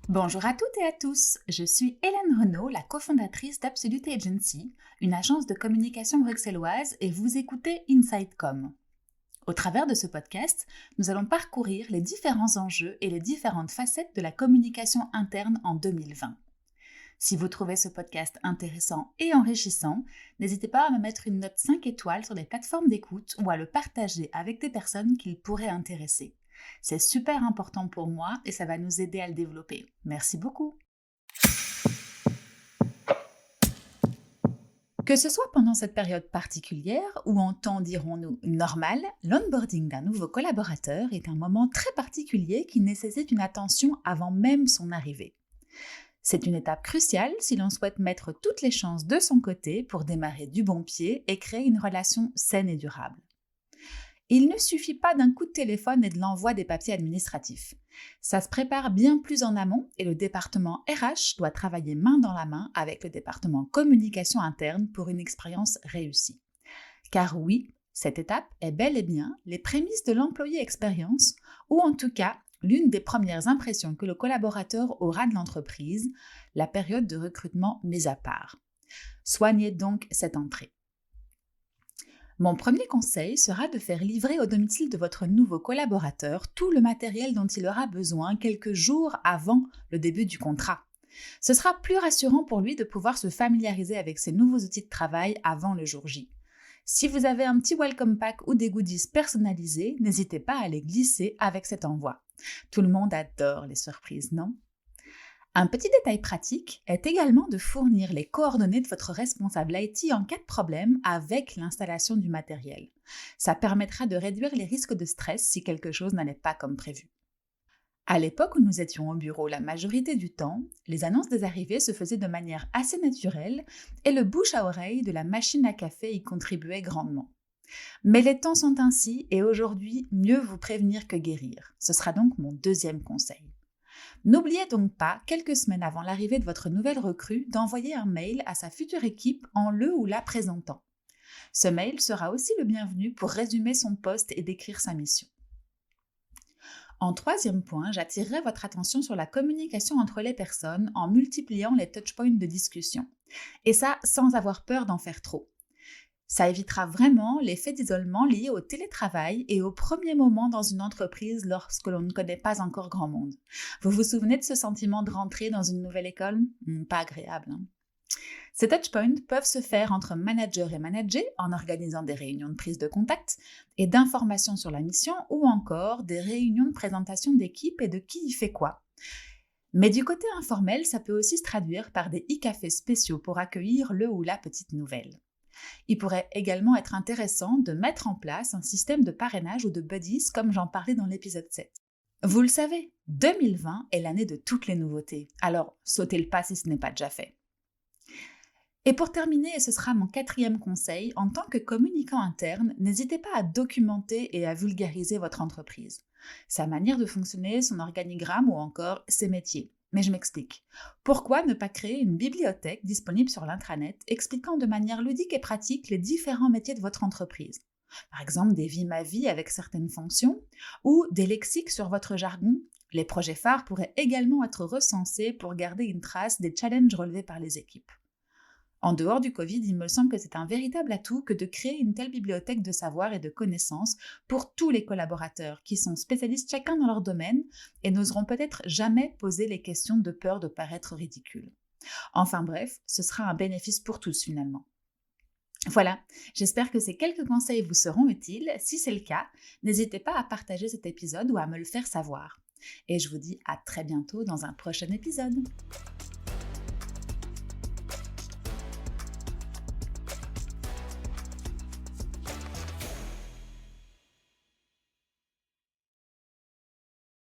Bonjour à toutes et à tous, je suis Hélène Renaud, la cofondatrice d'Absolute Agency, une agence de communication bruxelloise, et vous écoutez InsideCom. Au travers de ce podcast, nous allons parcourir les différents enjeux et les différentes facettes de la communication interne en 2020. Si vous trouvez ce podcast intéressant et enrichissant, n'hésitez pas à me mettre une note 5 étoiles sur les plateformes d'écoute ou à le partager avec des personnes qu'il pourrait intéresser. C'est super important pour moi et ça va nous aider à le développer. Merci beaucoup. Que ce soit pendant cette période particulière ou en temps, dirons-nous, normal, l'onboarding d'un nouveau collaborateur est un moment très particulier qui nécessite une attention avant même son arrivée. C'est une étape cruciale si l'on souhaite mettre toutes les chances de son côté pour démarrer du bon pied et créer une relation saine et durable. Il ne suffit pas d'un coup de téléphone et de l'envoi des papiers administratifs. Ça se prépare bien plus en amont et le département RH doit travailler main dans la main avec le département communication interne pour une expérience réussie. Car oui, cette étape est bel et bien les prémices de l'employé expérience ou en tout cas l'une des premières impressions que le collaborateur aura de l'entreprise, la période de recrutement mise à part. Soignez donc cette entrée. Mon premier conseil sera de faire livrer au domicile de votre nouveau collaborateur tout le matériel dont il aura besoin quelques jours avant le début du contrat. Ce sera plus rassurant pour lui de pouvoir se familiariser avec ces nouveaux outils de travail avant le jour J. Si vous avez un petit welcome pack ou des goodies personnalisés, n'hésitez pas à les glisser avec cet envoi. Tout le monde adore les surprises, non ? Un petit détail pratique est également de fournir les coordonnées de votre responsable IT en cas de problème avec l'installation du matériel. Ça permettra de réduire les risques de stress si quelque chose n'allait pas comme prévu. À l'époque où nous étions au bureau la majorité du temps, les annonces des arrivées se faisaient de manière assez naturelle et le bouche à oreille de la machine à café y contribuait grandement. Mais les temps sont ainsi et aujourd'hui, mieux vous prévenir que guérir. Ce sera donc mon deuxième conseil. N'oubliez donc pas, quelques semaines avant l'arrivée de votre nouvelle recrue, d'envoyer un mail à sa future équipe en le ou la présentant. Ce mail sera aussi le bienvenu pour résumer son poste et décrire sa mission. En troisième point, j'attirerai votre attention sur la communication entre les personnes en multipliant les touchpoints de discussion. Et ça, sans avoir peur d'en faire trop. Ça évitera vraiment l'effet d'isolement lié au télétravail et au premier moment dans une entreprise lorsque l'on ne connaît pas encore grand monde. Vous vous souvenez de ce sentiment de rentrer dans une nouvelle école ? Pas agréable, hein ? Ces touchpoints peuvent se faire entre manager et manager en organisant des réunions de prise de contact et d'information sur la mission ou encore des réunions de présentation d'équipe et de qui y fait quoi. Mais du côté informel, ça peut aussi se traduire par des e-cafés spéciaux pour accueillir le ou la petite nouvelle. Il pourrait également être intéressant de mettre en place un système de parrainage ou de buddies comme j'en parlais dans l'épisode 7. Vous le savez, 2020 est l'année de toutes les nouveautés, alors sautez le pas si ce n'est pas déjà fait. Et pour terminer, et ce sera mon quatrième conseil, en tant que communicant interne, n'hésitez pas à documenter et à vulgariser votre entreprise. Sa manière de fonctionner, son organigramme ou encore ses métiers. Mais je m'explique. Pourquoi ne pas créer une bibliothèque disponible sur l'intranet expliquant de manière ludique et pratique les différents métiers de votre entreprise ? Par exemple, des vies ma vie avec certaines fonctions ou des lexiques sur votre jargon. Les projets phares pourraient également être recensés pour garder une trace des challenges relevés par les équipes. En dehors du Covid, il me semble que c'est un véritable atout que de créer une telle bibliothèque de savoir et de connaissances pour tous les collaborateurs qui sont spécialistes chacun dans leur domaine et n'oseront peut-être jamais poser les questions de peur de paraître ridicules. Enfin bref, ce sera un bénéfice pour tous finalement. Voilà, j'espère que ces quelques conseils vous seront utiles. Si c'est le cas, n'hésitez pas à partager cet épisode ou à me le faire savoir. Et je vous dis à très bientôt dans un prochain épisode.